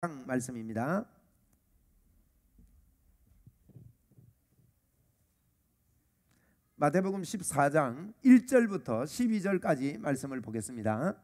말씀입니다. 마태복음 14장 1절부터 12절까지 말씀을 보겠습니다.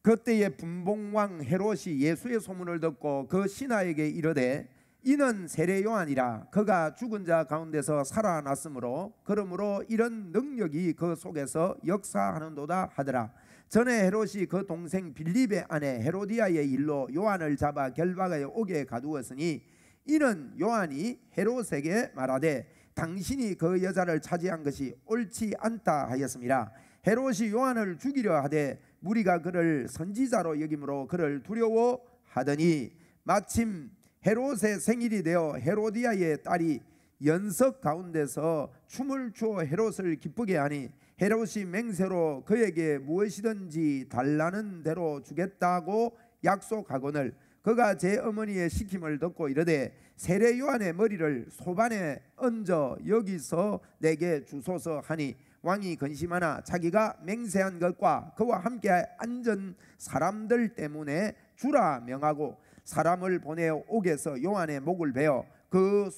그때에 분봉왕 헤롯이 예수의 소문을 듣고 그 신하에게 이르되 이는 세례 요한이라. 그가 죽은 자 가운데서 살아났으므로 그러므로 이런 능력이 그 속에서 역사하는도다 하더라. 전에 헤롯이 그 동생 빌립의 아내 헤로디아의 일로 요한을 잡아 결박하여 옥에 가두었으니 이는 요한이 헤롯에게 말하되 당신이 그 여자를 차지한 것이 옳지 않다 하였습니다. 헤롯이 요한을 죽이려 하되 무리가 그를 선지자로 여김으로 그를 두려워하더니 마침 헤롯의 생일이 되어 헤로디아의 딸이 연석 가운데서 춤을 추어 헤롯을 기쁘게 하니 헤롯이 맹세로 그에게 무엇이든지 달라는 대로 주겠다고 약속하거늘 그가 제 어머니의 시킴을 듣고 이르되 세례 요한의 머리를 소반에 얹어 여기서 내게 주소서 하니 왕이 근심하나 자기가 맹세한 것과 그와 함께 앉은 사람들 때문에 주라 명하고 사람을 보내어 옥에서 요한의 목을 베어 그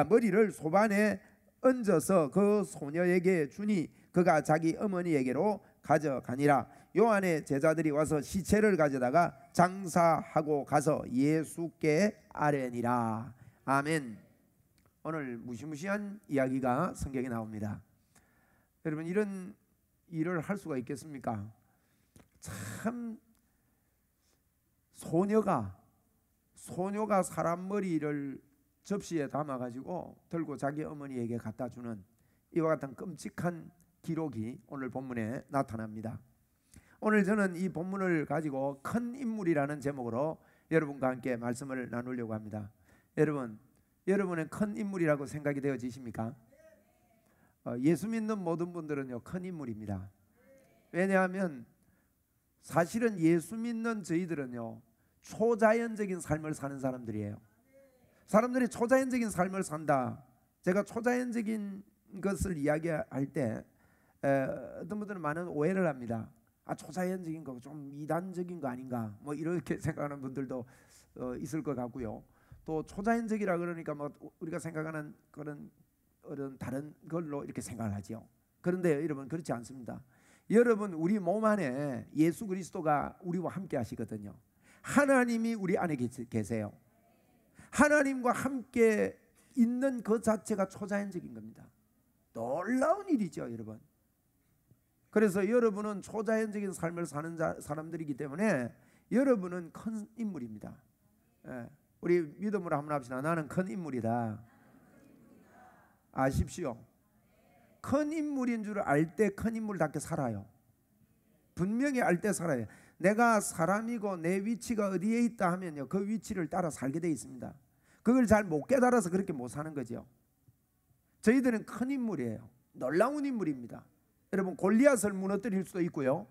머리를 소반에 얹어서 그 소녀에게 주니 그가 자기 어머니에게로 가져가니라. 요한의 제자들이 와서 시체를 가져다가 장사하고 가서 예수께 아뢰니라. 아멘. 오늘 무시무시한 이야기가 성경에 나옵니다. 여러분, 이런 일을 할 수가 있겠습니까? 참, 소녀가 사람 머리를 접시에 담아가지고 들고 자기 어머니에게 갖다 주는 이와 같은 끔찍한 기록이 오늘 본문에 나타납니다. 오늘 저는 이 본문을 가지고 큰 인물이라는 제목으로 여러분과 함께 말씀을 나누려고 합니다. 여러분은 큰 인물이라고 생각이 되어지십니까? 예수 믿는 모든 분들은요 큰 인물입니다. 왜냐하면 사실은 예수 믿는 저희들은요 초자연적인 삶을 사는 사람들이에요. 사람들이 초자연적인 삶을 산다. 제가 초자연적인 것을 이야기할 때 어떤 분들은 많은 오해를 합니다. 초자연적인 거 좀 이단적인 거 아닌가 뭐 이렇게 생각하는 분들도 있을 것 같고요. 또 초자연적이라 그러니까 뭐 우리가 생각하는 그런 다른 걸로 이렇게 생각을 하죠. 그런데 여러분 그렇지 않습니다. 여러분 우리 몸 안에 예수 그리스도가 우리와 함께 하시거든요. 하나님이 우리 안에 계세요. 하나님과 함께 있는 그 자체가 초자연적인 겁니다. 놀라운 일이죠, 여러분. 그래서 여러분은 초자연적인 삶을 사는 사람들이기 때문에 여러분은 큰 인물입니다. 우리 믿음으로 한번 합시다. 나는 큰 인물이다. 아십시오. 큰 인물인 줄 알 때 큰 인물답게 살아요. 분명히 알 때 살아요. 내가 사람이고 내 위치가 어디에 있다 하면요 그 위치를 따라 살게 돼 있습니다. 그걸 잘 못 깨달아서 그렇게 못 사는 거죠. 저희들은 큰 인물이에요. 놀라운 인물입니다. 여러분 골리앗을 무너뜨릴 수도 있고요,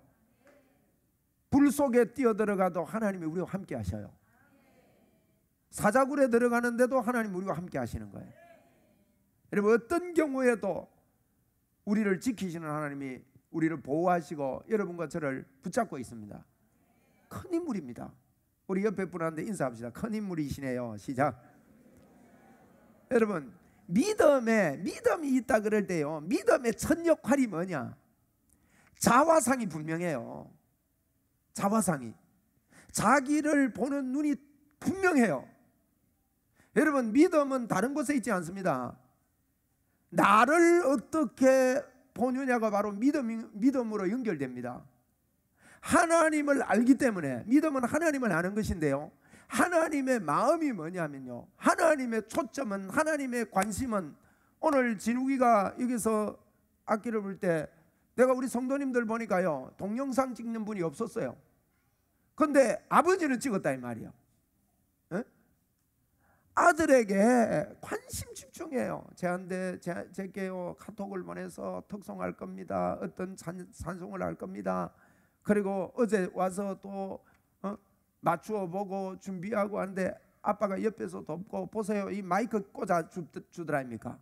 불 속에 뛰어들어가도 하나님이 우리와 함께 하셔요. 사자굴에 들어가는데도 하나님 우리와 함께 하시는 거예요. 여러분 어떤 경우에도 우리를 지키시는 하나님이 우리를 보호하시고 여러분과 저를 붙잡고 있습니다. 큰 인물입니다. 우리 옆에 분한테 인사합시다. 큰 인물이시네요. 시작. 여러분 믿음이 있다 그럴 때요 믿음의 첫 역할이 뭐냐? 자화상이 분명해요. 자화상이 자기를 보는 눈이 분명해요. 여러분 믿음은 다른 곳에 있지 않습니다. 나를 어떻게 보느냐가 바로 믿음으로 연결됩니다. 하나님을 알기 때문에 믿음은 하나님을 아는 것인데요, 하나님의 마음이 뭐냐면요, 하나님의 초점은, 하나님의 관심은, 오늘 진욱이가 여기서 악기를 불 때 내가 우리 성도님들 보니까요 동영상 찍는 분이 없었어요. 근데 아버지는 찍었다 이 말이에요. 아들에게 관심 집중해요. 제게요 카톡을 보내서 특송할 겁니다. 어떤 찬송을 할 겁니다. 그리고 어제 와서 또 맞추어 보고 준비하고 하는데 아빠가 옆에서 돕고, 보세요 이 마이크 꽂아 주더라 아닙니까?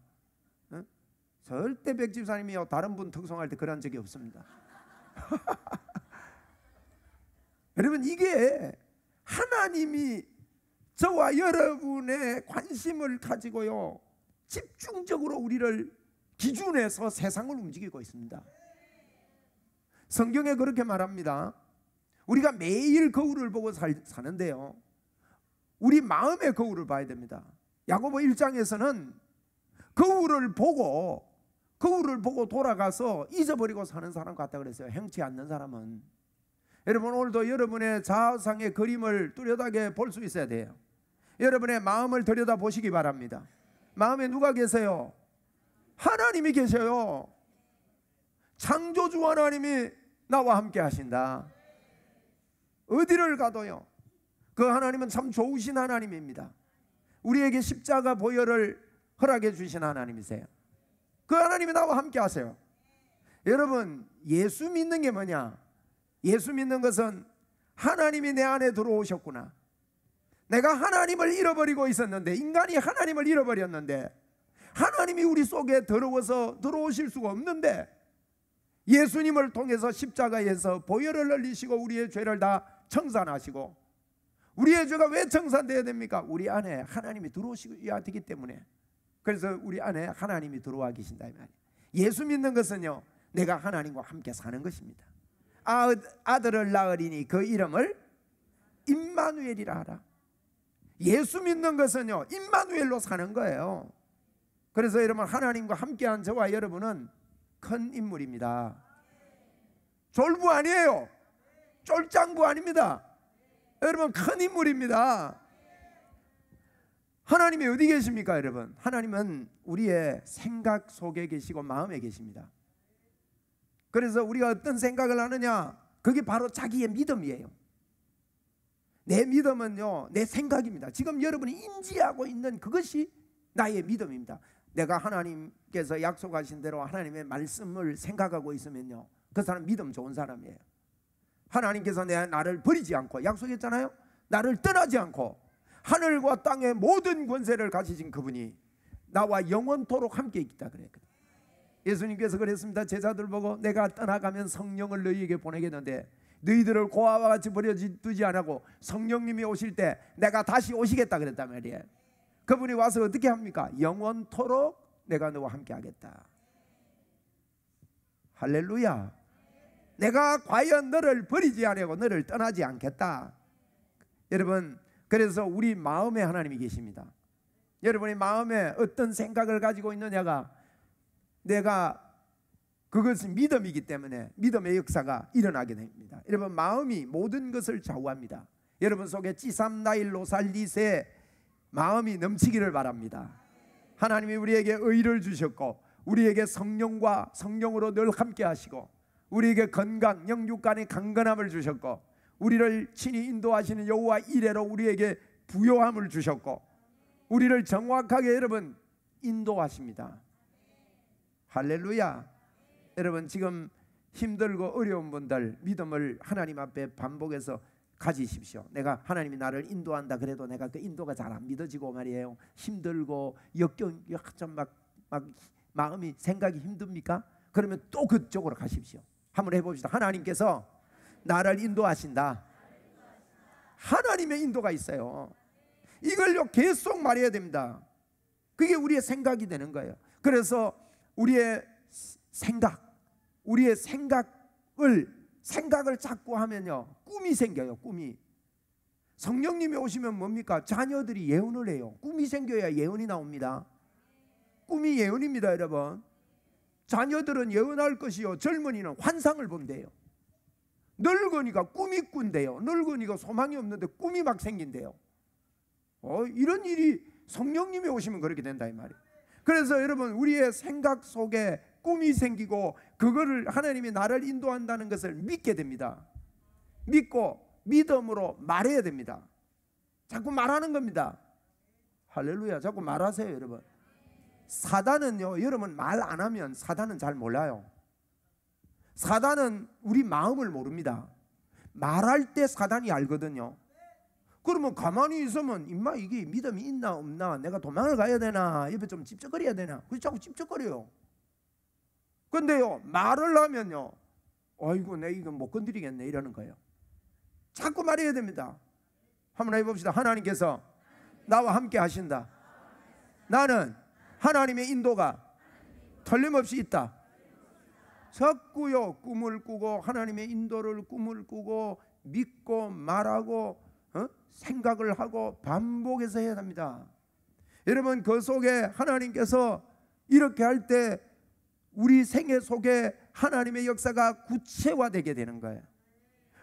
절대 백집사님이요 다른 분 특송할 때 그런 적이 없습니다. 여러분, 이게 하나님이 저와 여러분의 관심을 가지고요, 집중적으로 우리를 기준해서 세상을 움직이고 있습니다. 성경에 그렇게 말합니다. 우리가 매일 거울을 보고 사는데요, 우리 마음의 거울을 봐야 됩니다. 야고보 1장에서는 거울을 보고 돌아가서 잊어버리고 사는 사람 같다 그랬어요. 행치 않는 사람은. 여러분, 오늘도 여러분의 자아상의 그림을 뚜렷하게 볼 수 있어야 돼요. 여러분의 마음을 들여다 보시기 바랍니다. 마음에 누가 계세요? 하나님이 계셔요. 창조주 하나님이 나와 함께 하신다. 어디를 가도요, 그 하나님은 참 좋으신 하나님입니다. 우리에게 십자가 보혈을 허락해 주신 하나님이세요. 그 하나님이 나와 함께 하세요. 여러분, 예수 믿는 게 뭐냐? 예수 믿는 것은 하나님이 내 안에 들어오셨구나. 내가 하나님을 잃어버리고 있었는데, 인간이 하나님을 잃어버렸는데, 하나님이 우리 속에 들어와서 들어오실 수가 없는데, 예수님을 통해서 십자가에서 보혈을 흘리시고 우리의 죄를 다 청산하시고, 우리의 죄가 왜 청산되어야 됩니까? 우리 안에 하나님이 들어오셔야 되기 때문에. 그래서 우리 안에 하나님이 들어와 계신다 이 말이에요. 예수 믿는 것은요, 내가 하나님과 함께 사는 것입니다. 아들을 낳으리니 그 이름을 임마누엘이라 하라. 예수 믿는 것은요, 임마누엘로 사는 거예요. 그래서 여러분, 하나님과 함께한 저와 여러분은 큰 인물입니다. 졸부 아니에요. 쫄짱부 아닙니다. 여러분, 큰 인물입니다. 하나님이 어디 계십니까 여러분? 하나님은 우리의 생각 속에 계시고 마음에 계십니다. 그래서 우리가 어떤 생각을 하느냐, 그게 바로 자기의 믿음이에요. 내 믿음은요, 내 생각입니다. 지금 여러분이 인지하고 있는 그것이 나의 믿음입니다. 내가 하나님께서 약속하신 대로 하나님의 말씀을 생각하고 있으면요, 그 사람 믿음 좋은 사람이에요. 하나님께서 나를 버리지 않고 약속했잖아요. 나를 떠나지 않고 하늘과 땅의 모든 권세를 가지신 그분이 나와 영원토록 함께 있다 그래요. 예수님께서 그랬습니다. 제자들 보고 내가 떠나가면 성령을 너희에게 보내겠는데 너희들을 고아와 같이 버려두지 않고 성령님이 오실 때 내가 다시 오시겠다 그랬단 말이에요. 그분이 와서 어떻게 합니까? 영원토록 내가 너와 함께 하겠다. 할렐루야. 내가 과연 너를 버리지 않고 너를 떠나지 않겠다. 여러분, 그래서 우리 마음에 하나님이 계십니다. 여러분의 마음에 어떤 생각을 가지고 있느냐가 내가 그것은 믿음이기 때문에 믿음의 역사가 일어나게 됩니다. 여러분, 마음이 모든 것을 좌우합니다. 여러분 속에 찌삼나일로 살리세 마음이 넘치기를 바랍니다. 하나님이 우리에게 의를 주셨고 우리에게 성령과 성령으로 늘 함께 하시고 우리에게 건강, 영육간의 강건함을 주셨고 우리를 친히 인도하시는 여호와 이레로 우리에게 부요함을 주셨고 우리를 정확하게 여러분 인도하십니다. 할렐루야. 여러분, 지금 힘들고 어려운 분들 믿음을 하나님 앞에 반복해서 가지십시오. 내가 하나님이 나를 인도한다 그래도 내가 그 인도가 잘 안 믿어지고 말이에요. 힘들고 좀 막 마음이 생각이 힘듭니까? 그러면 또 그쪽으로 가십시오. 한번 해봅시다. 하나님께서 나를 인도하신다. 하나님의 인도가 있어요. 이걸요 계속 말해야 됩니다. 그게 우리의 생각이 되는 거예요. 그래서 우리의 생각을 자꾸 하면요 꿈이 생겨요. 꿈이. 성령님이 오시면 뭡니까? 자녀들이 예언을 해요. 꿈이 생겨야 예언이 나옵니다. 꿈이 예언입니다. 여러분, 자녀들은 예언할 것이요 젊은이는 환상을 본대요. 늙으니까 꿈이 꾼대요. 늙으니까 소망이 없는데 꿈이 막 생긴대요. 이런 일이 성령님이 오시면 그렇게 된다 이 말이에요. 그래서 여러분, 우리의 생각 속에 꿈이 생기고 그거를 하나님이 나를 인도한다는 것을 믿게 됩니다. 믿고 믿음으로 말해야 됩니다. 자꾸 말하는 겁니다. 할렐루야. 자꾸 말하세요 여러분. 사단은요, 여러분 말 안 하면 사단은 잘 몰라요. 사단은 우리 마음을 모릅니다. 말할 때 사단이 알거든요. 그러면 가만히 있으면 임마 이게 믿음이 있나 없나, 내가 도망을 가야 되나, 옆에 좀 찝쩍거려야 되나, 그래서 자꾸 찝쩍거려요. 근데요 말을 하면요 아이고 내 이거 못 건드리겠네 이러는 거예요. 자꾸 말해야 됩니다. 한번 해봅시다. 하나님께서 나와 함께 하신다. 나는 하나님의 인도가 틀림없이 있다. 자꾸요 꿈을 꾸고 하나님의 인도를 꿈을 꾸고 믿고 말하고 생각을 하고 반복해서 해야 합니다. 여러분, 그 속에 하나님께서 이렇게 할 때 우리 생애 속에 하나님의 역사가 구체화되게 되는 거예요.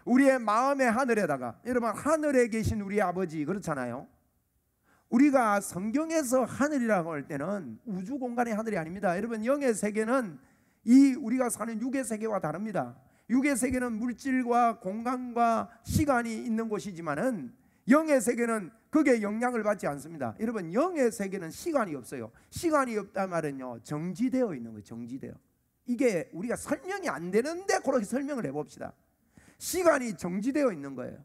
우리의 마음의 하늘에다가, 여러분, 하늘에 계신 우리 아버지 그렇잖아요. 우리가 성경에서 하늘이라고 할 때는 우주 공간의 하늘이 아닙니다. 여러분, 영의 세계는 이 우리가 사는 육의 세계와 다릅니다. 육의 세계는 물질과 공간과 시간이 있는 곳이지만은 영의 세계는 그게 영향을 받지 않습니다. 여러분, 영의 세계는 시간이 없어요. 시간이 없단 말은요, 정지되어 있는 거예요. 정지되어. 이게 우리가 설명이 안 되는데 그렇게 설명을 해봅시다. 시간이 정지되어 있는 거예요.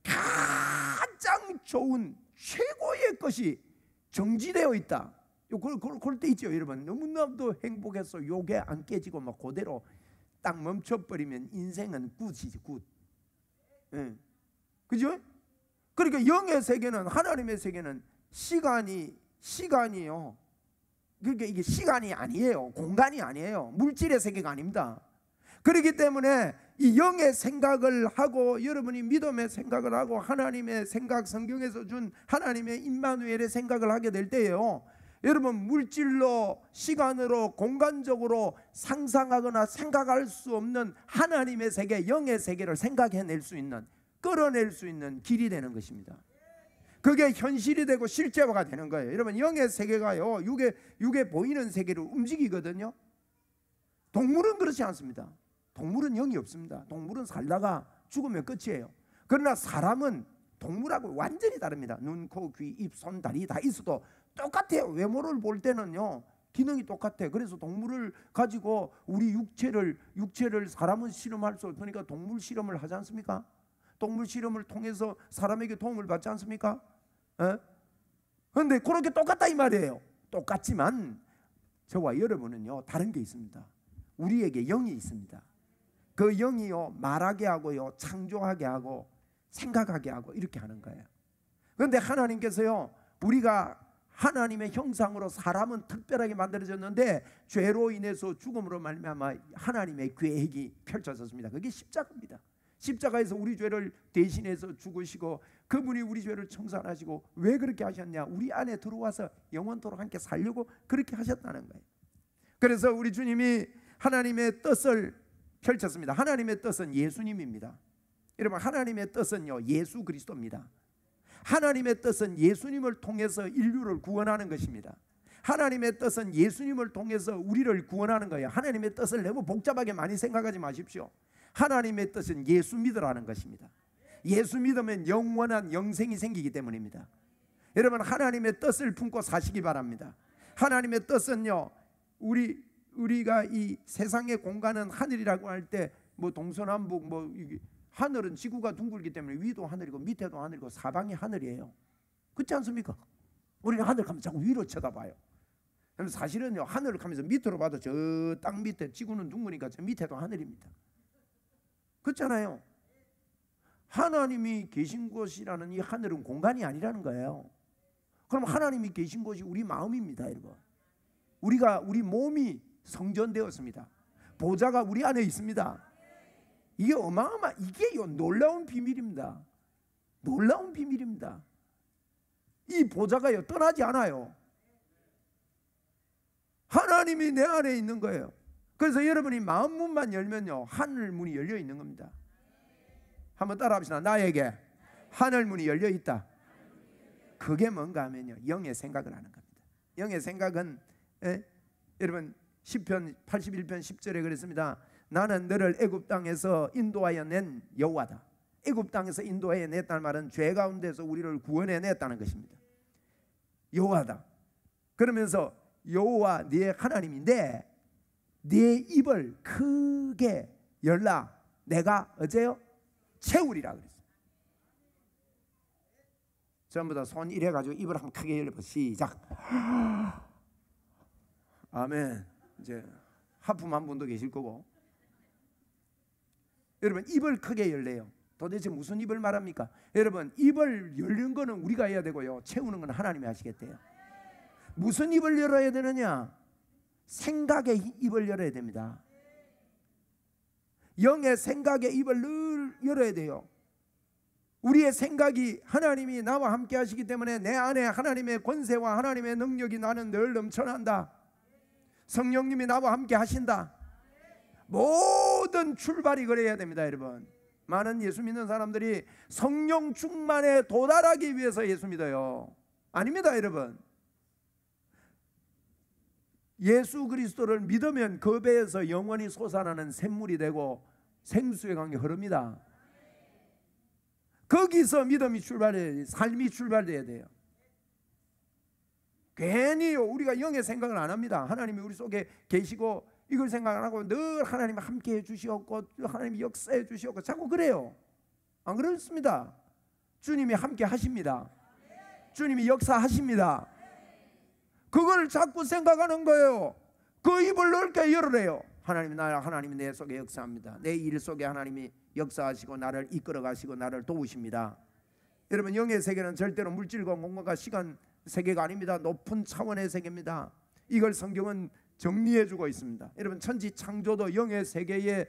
가장 좋은 최고의 것이 정지되어 있다. 그럴 때 있죠. 여러분, 너무나도 행복해서 요게 안 깨지고 막 그대로 딱 멈춰버리면 인생은 굿이지, 굿. 예. 그죠? 그러니까 영의 세계는, 하나님의 세계는 시간이요. 그러니까 이게 시간이 아니에요. 공간이 아니에요. 물질의 세계가 아닙니다. 그렇기 때문에 이 영의 생각을 하고, 여러분이 믿음의 생각을 하고 하나님의 생각, 성경에서 준 하나님의 임마누엘의 생각을 하게 될 때예요, 여러분, 물질로, 시간으로, 공간적으로 상상하거나 생각할 수 없는 하나님의 세계, 영의 세계를 생각해낼 수 있는, 끌어낼 수 있는 길이 되는 것입니다. 그게 현실이 되고 실제화가 되는 거예요. 여러분, 영의 세계가요, 육에 보이는 세계로 움직이거든요. 동물은 그렇지 않습니다. 동물은 영이 없습니다. 동물은 살다가 죽으면 끝이에요. 그러나 사람은 동물하고 완전히 다릅니다. 눈, 코, 귀, 입, 손, 다리 다 있어도 똑같아요. 외모를 볼 때는요, 기능이 똑같아요. 그래서 동물을 가지고 우리 육체를 사람은 실험할 수 없으니까 동물 실험을 하지 않습니까? 동물 실험을 통해서 사람에게 도움을 받지 않습니까? 그런데 그렇게 똑같다 이 말이에요. 똑같지만 저와 여러분은요, 다른 게 있습니다. 우리에게 영이 있습니다. 그 영이요, 말하게 하고요, 창조하게 하고 생각하게 하고 이렇게 하는 거예요. 그런데 하나님께서요, 우리가 하나님의 형상으로 사람은 특별하게 만들어졌는데 죄로 인해서 죽음으로 말미암아 하나님의 계획이 펼쳐졌습니다. 그게 십자가입니다. 십자가에서 우리 죄를 대신해서 죽으시고 그분이 우리 죄를 청산하시고, 왜 그렇게 하셨냐? 우리 안에 들어와서 영원토록 함께 살려고 그렇게 하셨다는 거예요. 그래서 우리 주님이 하나님의 뜻을 펼쳤습니다. 하나님의 뜻은 예수님입니다. 여러분, 하나님의 뜻은요, 예수 그리스도입니다. 하나님의 뜻은 예수님을 통해서 인류를 구원하는 것입니다. 하나님의 뜻은 예수님을 통해서 우리를 구원하는 거예요. 하나님의 뜻을 너무 복잡하게 많이 생각하지 마십시오. 하나님의 뜻은 예수 믿으라는 것입니다. 예수 믿으면 영원한 영생이 생기기 때문입니다. 여러분, 하나님의 뜻을 품고 사시기 바랍니다. 하나님의 뜻은요, 우리가 이 세상의 공간은 하늘이라고 할 때 뭐 동서남북 하늘은 지구가 둥글기 때문에 위도 하늘이고 밑에도 하늘이고 사방이 하늘이에요. 그렇지 않습니까? 우리는 하늘 가면 자꾸 위로 쳐다봐요. 사실은요, 하늘을 가면서 밑으로 봐도 저 땅 밑에, 지구는 둥그니까 저 밑에도 하늘입니다. 그렇잖아요. 하나님이 계신 곳이라는 이 하늘은 공간이 아니라는 거예요. 그럼 하나님이 계신 곳이 우리 마음입니다, 여러분. 우리 몸이 성전되었습니다. 보좌가 우리 안에 있습니다. 이게 이게요, 놀라운 비밀입니다. 놀라운 비밀입니다. 이 보좌가요, 떠나지 않아요. 하나님이 내 안에 있는 거예요. 그래서 여러분이 마음 문만 열면요, 하늘 문이 열려 있는 겁니다. 한번 따라합시다. 나에게 하늘 문이 열려 있다. 그게 뭔가 하면요, 영의 생각을 하는 겁니다. 영의 생각은 여러분, 시편 81편 10절에 그랬습니다. 나는 너를 애굽 땅에서 인도하여 낸 여호와다. 애굽 땅에서 인도하여 냈다는 말은 죄 가운데서 우리를 구원해 냈다는 것입니다. 여호와다. 그러면서 여호와 네 하나님인데 네 입을 크게 열라. 내가 어째요? 채우리라 그랬어요. 전부 다 손 이래 가지고 입을 한번 크게 열어봐. 시작. 아멘. 이제 하품 한 분도 계실 거고. 여러분, 입을 크게 열래요. 도대체 무슨 입을 말합니까? 여러분, 입을 열는 거는 우리가 해야 되고요, 채우는 건 하나님이 하시겠대요. 무슨 입을 열어야 되느냐? 생각의 입을 열어야 됩니다. 영의 생각의 입을 늘 열어야 돼요. 우리의 생각이 하나님이 나와 함께 하시기 때문에 내 안에 하나님의 권세와 하나님의 능력이 나는 늘 넘쳐난다. 성령님이 나와 함께 하신다. 모든 출발이 그래야 됩니다. 여러분, 많은 예수 믿는 사람들이 성령 충만에 도달하기 위해서 예수 믿어요. 아닙니다. 여러분, 예수 그리스도를 믿으면 그 배에서 영원히 솟아나는 샘물이 되고 생수의 강이 흐릅니다. 거기서 믿음이 출발해야, 삶이 출발돼야 돼요. 괜히 우리가 영의 생각을 안 합니다. 하나님이 우리 속에 계시고 이걸 생각 안 하고 늘 하나님이 함께 해주시었고 하나님이 역사해 주시었고 자꾸 그래요. 안 그렇습니다. 주님이 함께 하십니다. 주님이 역사하십니다. 그걸 자꾸 생각하는 거예요. 그 입을 넓게 열으래요. 하나님이 내 속에 역사합니다. 내 일 속에 하나님이 역사하시고 나를 이끌어 가시고 나를 도우십니다. 여러분, 영의 세계는 절대로 물질과 공간과 시간 세계가 아닙니다. 높은 차원의 세계입니다. 이걸 성경은 정리해 주고 있습니다. 여러분, 천지 창조도 영의 세계의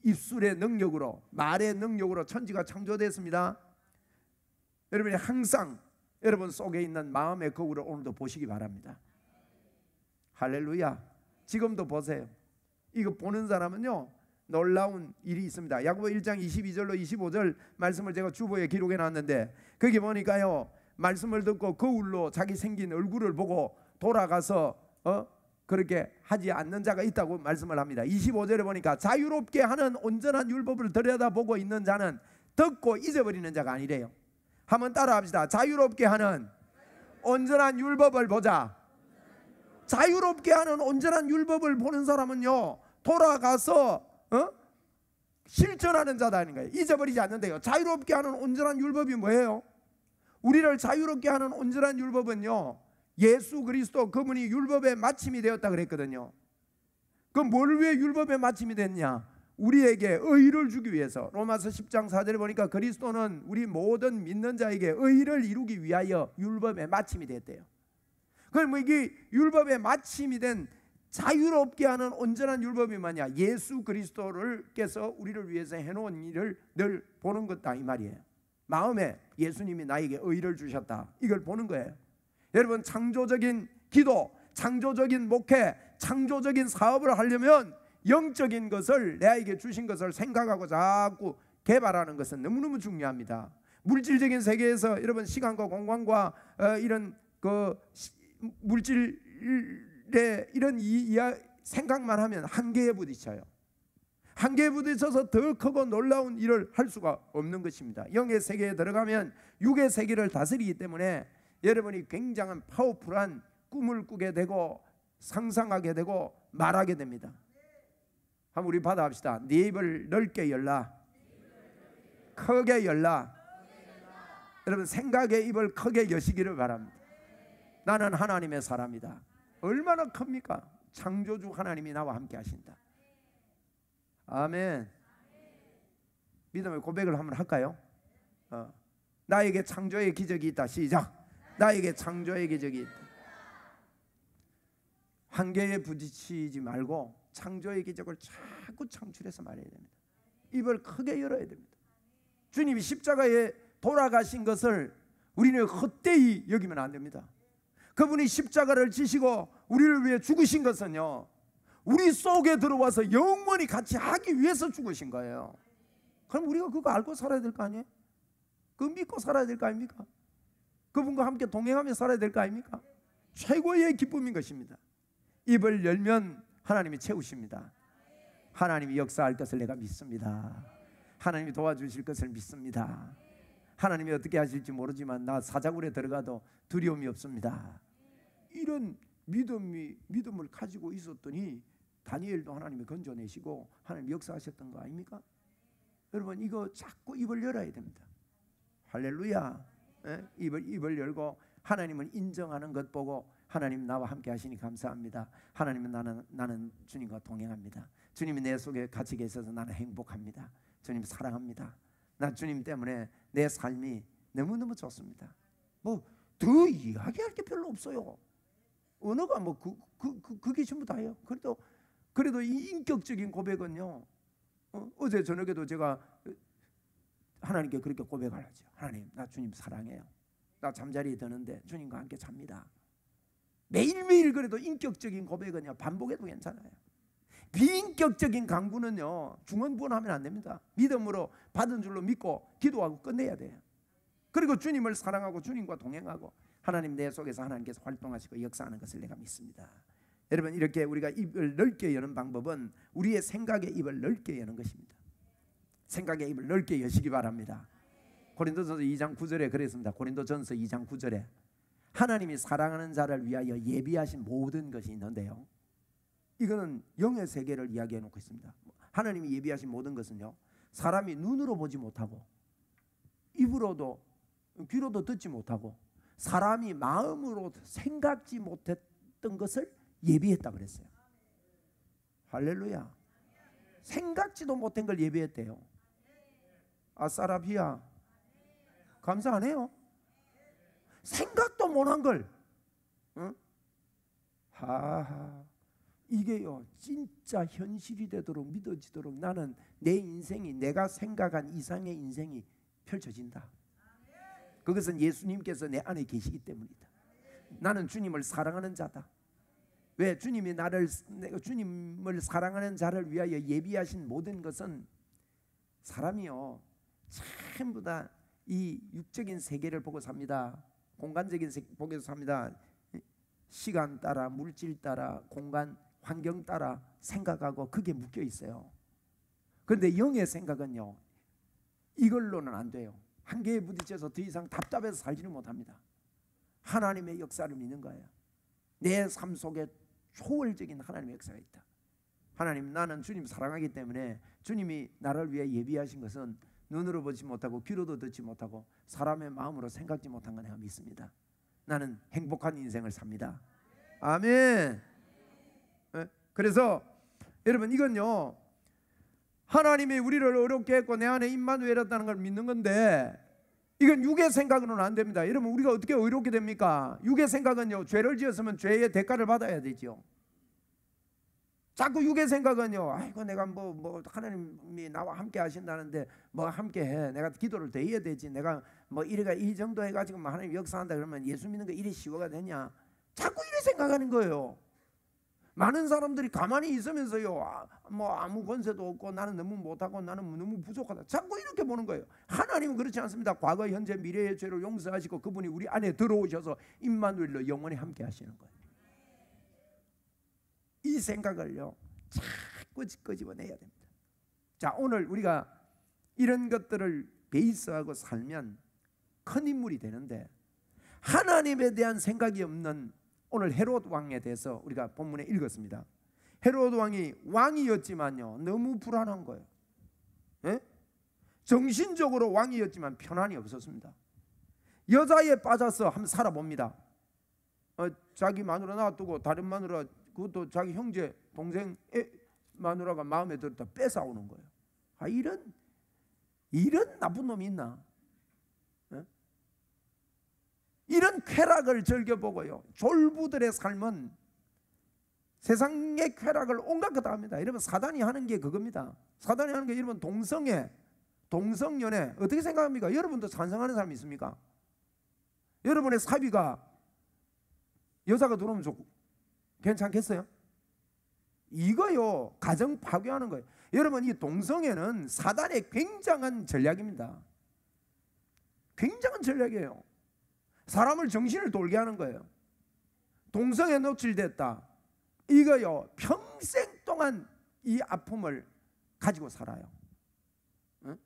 입술의 능력으로, 말의 능력으로 천지가 창조됐습니다. 여러분이 항상 여러분 속에 있는 마음의 거울을 오늘도 보시기 바랍니다. 할렐루야. 지금도 보세요. 이거 보는 사람은요, 놀라운 일이 있습니다. 야고보 1장 22절로 25절 말씀을 제가 주보에 기록해 놨는데, 거기 보니까요, 말씀을 듣고 거울로 자기 생긴 얼굴을 보고 돌아가서 그렇게 하지 않는 자가 있다고 말씀을 합니다. 25절에 보니까 자유롭게 하는 온전한 율법을 들여다보고 있는 자는 듣고 잊어버리는 자가 아니래요. 한번 따라합시다. 자유롭게 하는 온전한 율법을 보자. 자유롭게 하는 온전한 율법을 보는 사람은요, 돌아가서 실천하는 자다는 거예요. 잊어버리지 않는데요. 자유롭게 하는 온전한 율법이 뭐예요? 우리를 자유롭게 하는 온전한 율법은요, 예수 그리스도 그분이 율법의 마침이 되었다 그랬거든요. 그럼 뭘 위해 율법의 마침이 됐냐? 우리에게 의를 주기 위해서. 로마서 10장 4절에 보니까 그리스도는 우리 모든 믿는 자에게 의를 이루기 위하여 율법의 마침이 됐대요. 그럼 이게 율법의 마침이 된 자유롭게 하는 온전한 율법이 뭐냐? 예수 그리스도께서 우리를 위해서 해놓은 일을 늘 보는 것다 이 말이에요. 마음에 예수님이 나에게 의를 주셨다, 이걸 보는 거예요. 여러분, 창조적인 기도, 창조적인 목회, 창조적인 사업을 하려면 영적인 것을, 내게 주신 것을 생각하고 자꾸 개발하는 것은 너무너무 중요합니다. 물질적인 세계에서 여러분 시간과 공간과 이런 그 물질의 이런 생각만 하면 한계에 부딪혀요. 한계에 부딪혀서 더 크고 놀라운 일을 할 수가 없는 것입니다. 영의 세계에 들어가면 육의 세계를 다스리기 때문에 여러분이 굉장한 파워풀한 꿈을 꾸게 되고 상상하게 되고 말하게 됩니다. 한번 우리 받아합시다. 네 입을 넓게 열라, 크게 열라. 여러분, 생각의 입을 크게 여시기를 바랍니다. 나는 하나님의 사람이다. 얼마나 큽니까? 창조주 하나님이 나와 함께 하신다. 아멘. 믿음의 고백을 한번 할까요? 나에게 창조의 기적이 있다. 시작. 나에게 창조의 기적이 있다. 한계에 부딪히지 말고 창조의 기적을 자꾸 창출해서 말해야 됩니다. 입을 크게 열어야 됩니다. 주님이 십자가에 돌아가신 것을 우리는 헛되이 여기면 안 됩니다. 그분이 십자가를 지시고 우리를 위해 죽으신 것은요, 우리 속에 들어와서 영원히 같이 하기 위해서 죽으신 거예요. 그럼 우리가 그거 알고 살아야 될 거 아니에요? 그거 믿고 살아야 될 거 아닙니까? 그분과 함께 동행하며 살아야 될 거 아닙니까? 최고의 기쁨인 것입니다. 입을 열면 하나님이 채우십니다. 하나님이 역사할 것을 내가 믿습니다. 하나님이 도와주실 것을 믿습니다. 하나님이 어떻게 하실지 모르지만 나 사자굴에 들어가도 두려움이 없습니다. 이런 믿음을 가지고 있었더니 다니엘도 하나님이 건져내시고 하나님 역사하셨던 거 아닙니까? 여러분, 이거 자꾸 입을 열어야 됩니다. 할렐루야. 입을 열고 하나님을 인정하는 것 보고, 하나님 나와 함께 하시니 감사합니다. 하나님은 나는 주님과 동행합니다. 주님이 내 속에 같이 계셔서 나는 행복합니다. 주님 사랑합니다. 나 주님 때문에 내 삶이 너무너무 좋습니다. 뭐 더 이야기할 게 별로 없어요. 언어가 뭐 그게 전부 다예요. 그래도 이 인격적인 고백은요. 어제 저녁에도 제가 하나님께 그렇게 고백을 하죠. 하나님, 나 주님 사랑해요. 나 잠자리에 드는데 주님과 함께 잡니다. 매일매일 그래도 인격적인 고백은요 반복해도 괜찮아요. 비인격적인 강구는요 중언부언하면 안 됩니다. 믿음으로 받은 줄로 믿고 기도하고 끝내야 돼요. 그리고 주님을 사랑하고 주님과 동행하고 하나님 내 속에서 하나님께서 활동하시고 역사하는 것을 내가 믿습니다. 여러분, 이렇게 우리가 입을 넓게 여는 방법은 우리의 생각의 입을 넓게 여는 것입니다. 생각의 입을 넓게 여시기 바랍니다. 고린도전서 2장 9절에 그랬습니다. 고린도전서 2장 9절에 하나님이 사랑하는 자를 위하여 예비하신 모든 것이 있는데요, 이거는 영의 세계를 이야기해 놓고 있습니다. 하나님이 예비하신 모든 것은요, 사람이 눈으로 보지 못하고 입으로도 귀로도 듣지 못하고 사람이 마음으로 생각지 못했던 것을 예비했다 그랬어요. 할렐루야. 생각지도 못한 걸 예비했대요. 아싸라비아, 감사 안 해요? 생각도 못한 걸. 응? 하하. 이게요 진짜 현실이 되도록 믿어지도록 나는 내 인생이 내가 생각한 이상의 인생이 펼쳐진다. 그것은 예수님께서 내 안에 계시기 때문이다. 나는 주님을 사랑하는 자다. 왜? 주님이 주님을 사랑하는 자를 위하여 예비하신 모든 것은 사람이요 전부 다 이 육적인 세계를 보고 삽니다. 공간적인 세계 보고 삽니다. 시간 따라, 물질 따라, 공간, 환경 따라 생각하고 그게 묶여 있어요. 그런데 영의 생각은요 이걸로는 안 돼요. 한계에 부딪혀서 더 이상 답답해서 살지는 못합니다. 하나님의 역사를 믿는 거예요. 내 삶 속에 초월적인 하나님의 역사가 있다. 하나님, 나는 주님 사랑하기 때문에 주님이 나를 위해 예비하신 것은 눈으로 보지 못하고 귀로도 듣지 못하고 사람의 마음으로 생각지 못한 거 내가 믿습니다. 나는 행복한 인생을 삽니다. 아멘. 그래서 여러분, 이건요 하나님이 우리를 어렵게 했고 내 안에 임마누엘이었다는 걸 믿는 건데, 이건 육의 생각으로는 안 됩니다. 여러분, 우리가 어떻게 의롭게 됩니까? 육의 생각은요 죄를 지었으면 죄의 대가를 받아야 되죠. 자꾸 육의 생각은요, 아이고 내가 뭐 하나님이 나와 함께 하신다는데 뭐 함께 해, 내가 기도를 더 해야 되지, 내가 뭐 이래가 이 정도 해가지고 뭐 하나님 역사한다 그러면 예수 믿는 거 이리 쉬워가 되냐, 자꾸 이래 생각하는 거예요. 많은 사람들이 가만히 있으면서요 뭐 아무 권세도 없고 나는 너무 못하고 나는 너무 부족하다, 자꾸 이렇게 보는 거예요. 하나님은 그렇지 않습니다. 과거 현재 미래의 죄를 용서하시고 그분이 우리 안에 들어오셔서 임마누엘로 영원히 함께 하시는 거예요. 이 생각을요 자꾸 끄집어내야 됩니다. 자, 오늘 우리가 이런 것들을 베이스하고 살면 큰 인물이 되는데, 하나님에 대한 생각이 없는 오늘 헤롯 왕에 대해서 우리가 본문에 읽었습니다. 헤롯 왕이 왕이었지만요 너무 불안한 거예요. 예? 정신적으로 왕이었지만 편안이 없었습니다. 여자에 빠져서 한번 살아봅니다. 자기 마누라 놔두고 다른 마누라, 그것도 자기 형제 동생 마누라가 마음에 들었다 뺏어오는 거예요. 아, 이런 나쁜 놈이 있나? 예? 이런 쾌락을 즐겨보고요 졸부들의 삶은 세상의 쾌락을 온갖 것 다 합니다. 여러분, 사단이 하는 게 그겁니다. 사단이 하는 게 여러분 동성연애 어떻게 생각합니까? 여러분도 찬성하는 사람 있습니까? 여러분의 사위가 여자가 들어오면 괜찮겠어요? 이거요 가정 파괴하는 거예요. 여러분, 이 동성애는 사단의 굉장한 전략입니다. 굉장한 전략이에요. 사람을 정신을 돌게 하는 거예요. 동성애 노출됐다, 이거요 평생 동안 이 아픔을 가지고 살아요. 응?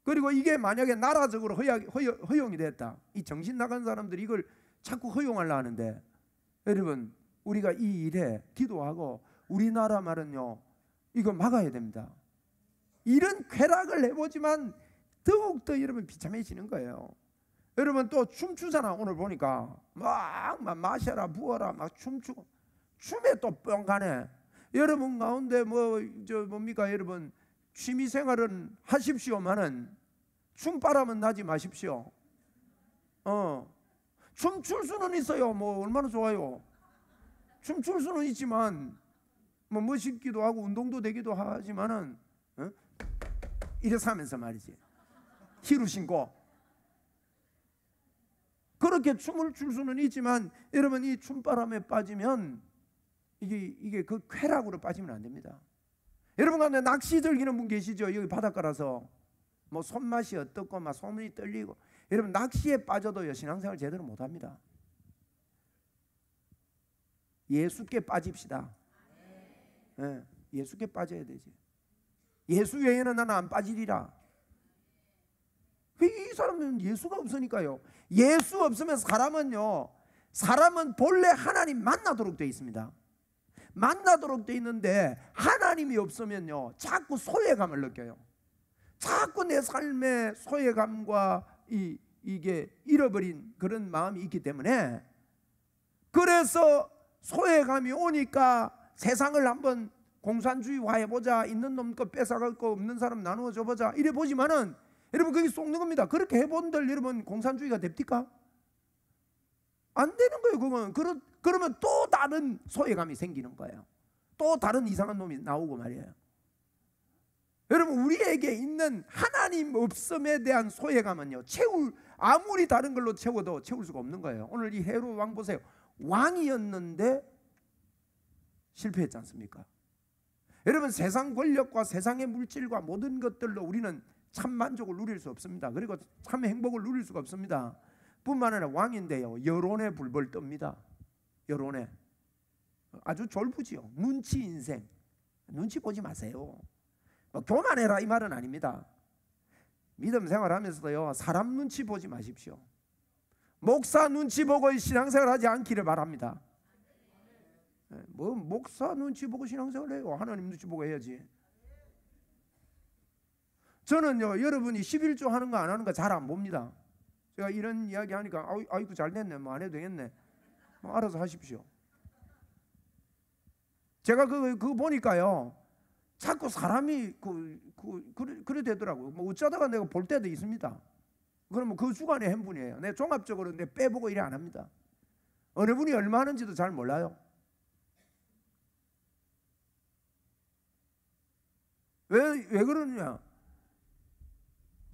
그리고 이게 만약에 나라적으로 허용이 됐다, 이 정신 나간 사람들이 이걸 자꾸 허용하려 하는데, 여러분, 우리가 이 일에 기도하고 우리나라 말은요 이거 막아야 됩니다. 이런 쾌락을 해보지만 더욱더 여러분 비참해지는 거예요. 여러분, 또 춤추잖아. 오늘 보니까 막 마셔라 부어라 막 춤추고, 춤에 또 뻥 가네. 여러분 가운데 뭡니까 여러분, 취미생활은 하십시오만은 춤바람은 나지 마십시오. 춤출 수는 있어요. 뭐 얼마나 좋아요. 춤출 수는 있지만 뭐 멋있기도 하고 운동도 되기도 하지만은 이래서 하면서 말이지. 히로 신고 그렇게 춤을 출 수는 있지만 여러분 이 춤바람에 빠지면 이게 그 쾌락으로 빠지면 안 됩니다. 여러분 가운데 낚시 즐기는 분 계시죠? 여기 바닷가라서 뭐 손맛이 어떻고 막 손이 떨리고 여러분 낚시에 빠져도요 신앙생활 제대로 못합니다. 예수께 빠집시다. 네, 예수께 빠져야 되지. 예수 외에는 나는 안 빠지리라. 이 사람은 예수가 없으니까요. 예수 없으면 사람은 본래 하나님 만나도록 되어 있습니다. 만나도록 되어 있는데 하나님이 없으면요 자꾸 소외감을 느껴요. 자꾸 내 삶의 소외감과 이게 잃어버린 그런 마음이 있기 때문에 그래서 소외감이 오니까 세상을 한번 공산주의화해보자. 있는 놈 거 뺏어갈 거 없는 사람 나누어 줘보자. 이래 보지만은 여러분 그게 속는 겁니다. 그렇게 해본들 여러분 공산주의가 됩니까? 안 되는 거예요. 그건 그러면 또 다른 소외감이 생기는 거예요. 또 다른 이상한 놈이 나오고 말이에요. 여러분 우리에게 있는 하나님 없음에 대한 소외감은요 아무리 다른 걸로 채워도 채울 수가 없는 거예요. 오늘 이 헤롯 왕 보세요. 왕이었는데 실패했지 않습니까? 여러분 세상 권력과 세상의 물질과 모든 것들로 우리는 참 만족을 누릴 수 없습니다. 그리고 참 행복을 누릴 수가 없습니다. 뿐만 아니라 왕인데요 여론에 불벌 뜹니다. 여론에 아주 졸부지요. 눈치 인생. 눈치 보지 마세요. 교만해라 이 말은 아닙니다. 믿음 생활하면서도요 사람 눈치 보지 마십시오. 목사 눈치 보고 신앙생활 하지 않기를 바랍니다. 뭐 목사 눈치 보고 신앙생활 해요. 하나님 눈치 보고 해야지. 저는요 여러분이 11조 하는 거 안 하는 거 잘 안 봅니다. 제가 이런 이야기 하니까 아이고 잘 됐네 뭐 안 해도 되겠네 뭐 알아서 하십시오. 제가 그거 보니까요 자꾸 사람이 그래 되더라고요. 뭐 어쩌다가 내가 볼 때도 있습니다. 그러면 그 주간의 한 분이에요. 내가 종합적으로 내 빼보고 이래 안 합니다. 어느 분이 얼마 하는지도 잘 몰라요. 왜 그러느냐?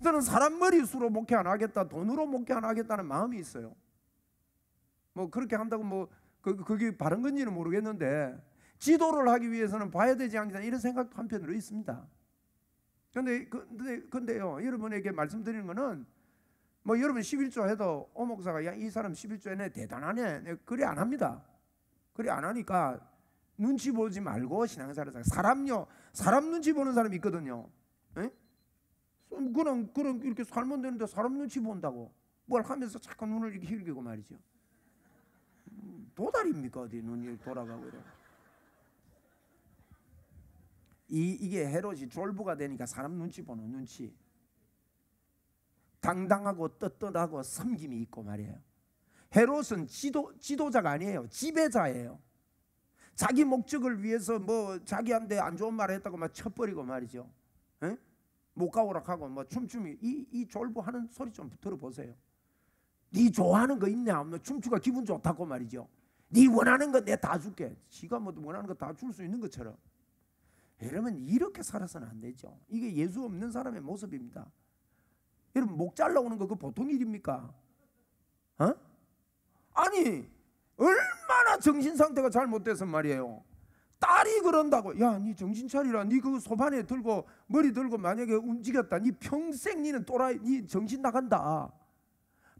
저는 사람 머리수로 목회 안 하겠다, 돈으로 목회 안 하겠다는 마음이 있어요. 뭐 그렇게 한다고 뭐 그게 바른 건지는 모르겠는데 지도를 하기 위해서는 봐야 되지 않겠나 이런 생각도 한편으로 있습니다. 근데요 여러분에게 말씀드리는 거는 뭐 여러분 11조 해도 오 목사가 야 이 사람 11조 해네 대단하네 그래 안 합니다. 그래 안 하니까 눈치 보지 말고 신앙생활을 사람 눈치 보는 사람이 있거든요. 에? 그럼 이렇게 살면 되는데 사람 눈치 본다고 뭘 하면서 자꾸 눈을 이렇게 흘기고 말이죠. 도다리입니까 어디 눈이 돌아가고 이래. 이게 헤롯이 졸부가 되니까 사람 눈치 보는 눈치. 당당하고 떳떳하고 섬김이 있고 말이에요. 헤롯은 지도자가 아니에요. 지배자예요. 자기 목적을 위해서 뭐 자기한테 안 좋은 말을 했다고 막 쳐버리고 말이죠. 에? 못 가오락하고 뭐 춤춤이 이 졸부 하는 소리 좀 들어보세요. 네 좋아하는 거 있네 하면 춤추가 기분 좋다고 말이죠. 네 원하는 거 내 다 줄게. 지가 뭐 원하는 거 다 줄 수 있는 것처럼. 여러분 이렇게 살아서는 안 되죠. 이게 예수 없는 사람의 모습입니다. 여러분 목 잘라오는 거 그 보통 일입니까? 아니 얼마나 정신 상태가 잘못돼서 말이에요. 딸이 그런다고 야 니 정신 차리라. 니 그 소반에 들고 머리 들고 만약에 움직였다. 니 평생 니는 또라이 니 정신 나간다.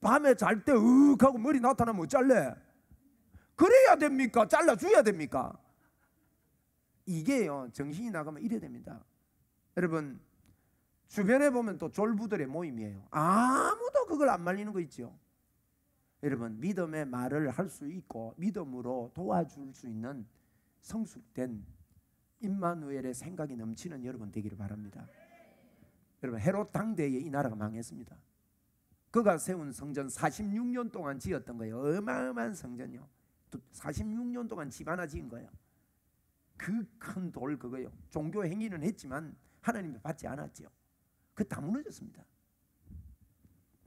밤에 잘 때 하고 머리 나타나면 어쩔래? 그래야 됩니까? 잘라줘야 됩니까? 이게요 정신이 나가면 이래 됩니다. 여러분 주변에 보면 또 졸부들의 모임이에요. 아무도 그걸 안 말리는 거 있죠. 여러분 믿음의 말을 할 수 있고 믿음으로 도와줄 수 있는 성숙된 임마누엘의 생각이 넘치는 여러분 되기를 바랍니다. 여러분 헤롯 당대에 이 나라가 망했습니다. 그가 세운 성전 46년 동안 지었던 거예요. 어마어마한 성전이요. 46년 동안 집 하나 지은 거예요. 그 큰 돌 그거요. 종교 행위는 했지만 하나님이 받지 않았죠. 그 다 무너졌습니다.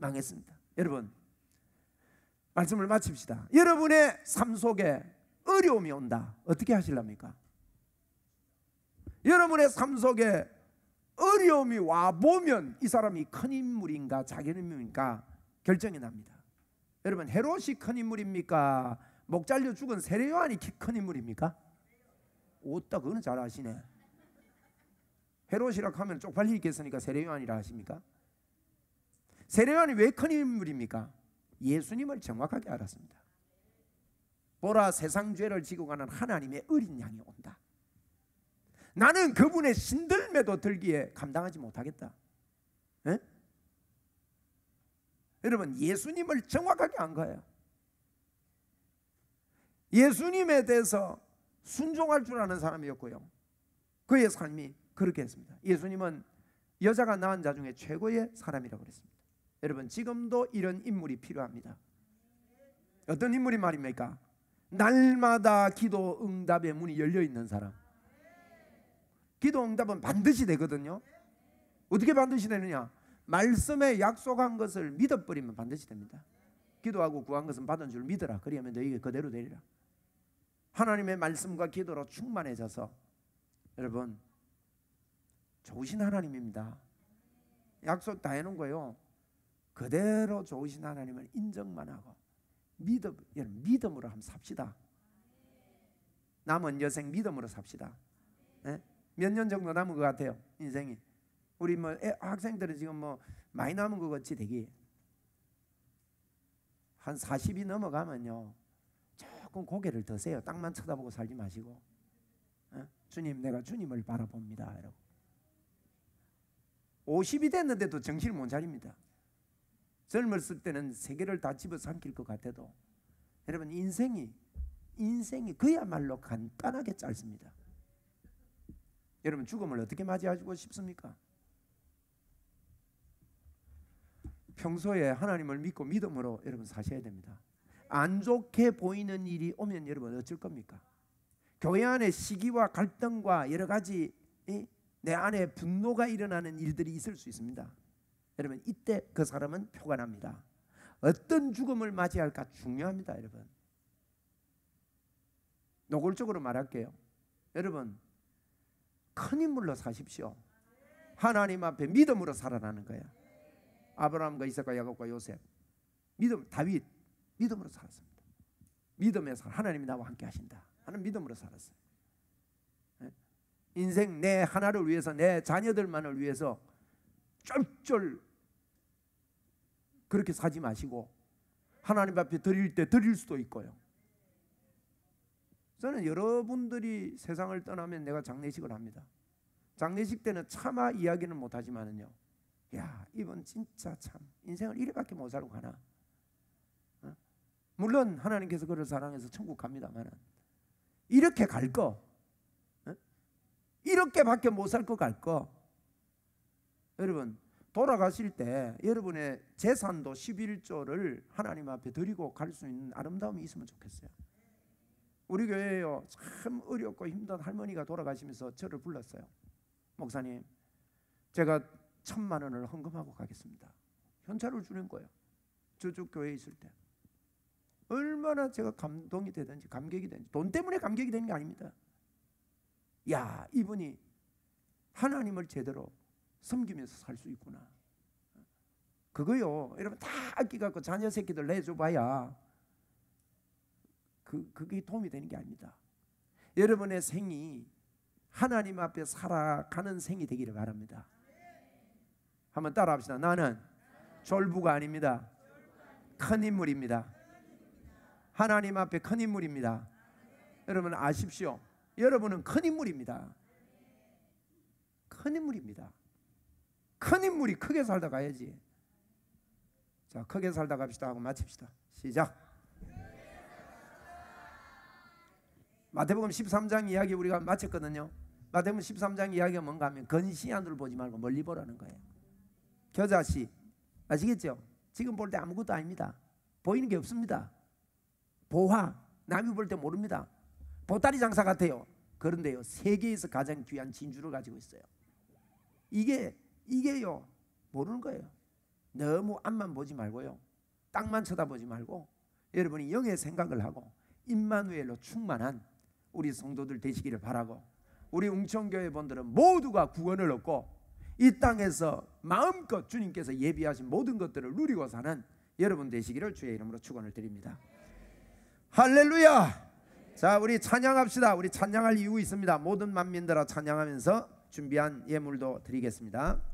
망했습니다. 여러분, 말씀을 마칩시다. 여러분의 삶 속에 어려움이 온다. 어떻게 하실랍니까? 여러분의 삶 속에 어려움이 와보면 이 사람이 큰 인물인가 작은 인물인가 결정이 납니다. 여러분, 헤롯이 큰 인물입니까? 목 잘려 죽은 세례 요한이 큰 인물입니까? 오따, 그거는 잘 아시네. 헤롯이라 하면 쪽팔리겠으니까 세례 요한이라 하십니까? 세례 요한이 왜 큰 인물입니까? 예수님을 정확하게 알았습니다. 보라, 세상 죄를 지고 가는 하나님의 어린 양이 온다. 나는 그분의 신들매도 들기에 감당하지 못하겠다. 에? 여러분, 예수님을 정확하게 안 거예요. 예수님에 대해서 순종할 줄 아는 사람이었고요, 그의 삶이 그렇게 했습니다. 예수님은 여자가 낳은 자 중에 최고의 사람이라고 그랬습니다. 여러분, 지금도 이런 인물이 필요합니다. 어떤 인물이 말입니까? 날마다 기도 응답의 문이 열려 있는 사람. 기도 응답은 반드시 되거든요. 어떻게 반드시 되느냐? 말씀에 약속한 것을 믿어버리면 반드시 됩니다. 기도하고 구한 것은 받은 줄 믿어라. 그리하면 너희에게 그대로 되리라. 하나님의 말씀과 기도로 충만해져서, 여러분, 좋으신 하나님입니다. 약속 다 해놓은 거예요. 그대로 좋으신 하나님을 인정만 하고 믿음으로 한번 삽시다. 남은 여생 믿음으로 삽시다. 몇 년 정도 남은 것 같아요, 인생이. 우리 뭐 학생들은 지금 뭐 많이 남은 것 같이 되기. 한 40이 넘어가면요, 조금 고개를 드세요. 땅만 쳐다보고 살지 마시고, 주님, 내가 주님을 바라봅니다, 이러고. 50이 됐는데도 정신을 못 차립니다. 젊었을 때는 세계를 다 집어삼킬 것 같아도, 여러분, 인생이 그야말로 간단하게 짧습니다. 여러분, 죽음을 어떻게 맞이하고 싶습니까? 평소에 하나님을 믿고 믿음으로 여러분 사셔야 됩니다. 안 좋게 보이는 일이 오면 여러분 어쩔 겁니까? 교회 안에 시기와 갈등과 여러 가지 내 안에 분노가 일어나는 일들이 있을 수 있습니다. 여러분, 이때 그 사람은 표가 납니다. 어떤 죽음을 맞이할까 중요합니다. 여러분, 노골적으로 말할게요. 여러분, 큰 인물로 사십시오. 하나님 앞에 믿음으로 살아나는 거야. 아브라함과 이삭과 야곱과 요셉, 다윗 믿음으로 살았습니다. 믿음에 하나님이 나와 함께 하신다 하는 믿음으로 살았어요. 인생 내 하나를 위해서, 내 자녀들만을 위해서 쫄쫄 그렇게 사지 마시고 하나님 앞에 드릴 때 드릴 수도 있고요. 저는 여러분들이 세상을 떠나면 내가 장례식을 합니다. 장례식 때는 차마 이야기는 못하지만은요, 야, 이분 진짜 참 인생을 이래밖에 못 살고 가나. 물론 하나님께서 그를 사랑해서 천국 갑니다만, 이렇게 갈 거, 이렇게밖에 못 살 거 갈 거. 여러분, 돌아가실 때 여러분의 재산도 11조를 하나님 앞에 드리고 갈 수 있는 아름다움이 있으면 좋겠어요. 우리 교회에요, 참 어렵고 힘든 할머니가 돌아가시면서 저를 불렀어요. 목사님, 제가 1,000만 원을 헌금하고 가겠습니다. 현찰을 주는 거예요. 저쪽 교회에 있을 때. 얼마나 제가 감동이 되든지 감격이 되든지, 돈 때문에 감격이 되는 게 아닙니다. 야, 이분이 하나님을 제대로 섬기면서 살 수 있구나. 그거요, 여러분, 다 아끼갖고 자녀 새끼들 내줘봐야 그게 도움이 되는 게 아닙니다. 여러분의 생이 하나님 앞에 살아가는 생이 되기를 바랍니다. 한번 따라합시다. 나는 졸부가 아닙니다. 큰 인물입니다. 하나님 앞에 큰 인물입니다. 여러분 아십시오. 여러분은 큰 인물입니다. 큰 인물입니다. 큰 인물이 크게 살다 가야지. 자, 크게 살다 갑시다 하고 마칩시다. 시작. 마태복음 13장 이야기 우리가 마쳤거든요. 마태복음 13장 이야기가 뭔가 하면 근시안으로 보지 말고 멀리 보라는 거예요. 겨자씨, 아시겠죠? 지금 볼 때 아무것도 아닙니다. 보이는 게 없습니다. 보화, 남이 볼 때 모릅니다. 보따리 장사 같아요. 그런데요, 세계에서 가장 귀한 진주를 가지고 있어요. 이게요, 모르는 거예요. 너무 앞만 보지 말고요, 땅만 쳐다보지 말고 여러분이 영의 생각을 하고 임마누엘로 충만한 우리 성도들 되시기를 바라고, 우리 웅천교회 분들은 모두가 구원을 얻고 이 땅에서 마음껏 주님께서 예비하신 모든 것들을 누리고 사는 여러분 되시기를 주의 이름으로 축원을 드립니다. 할렐루야. 자, 우리 찬양합시다. 우리 찬양할 이유 있습니다. 모든 만민들아 찬양하면서 준비한 예물도 드리겠습니다.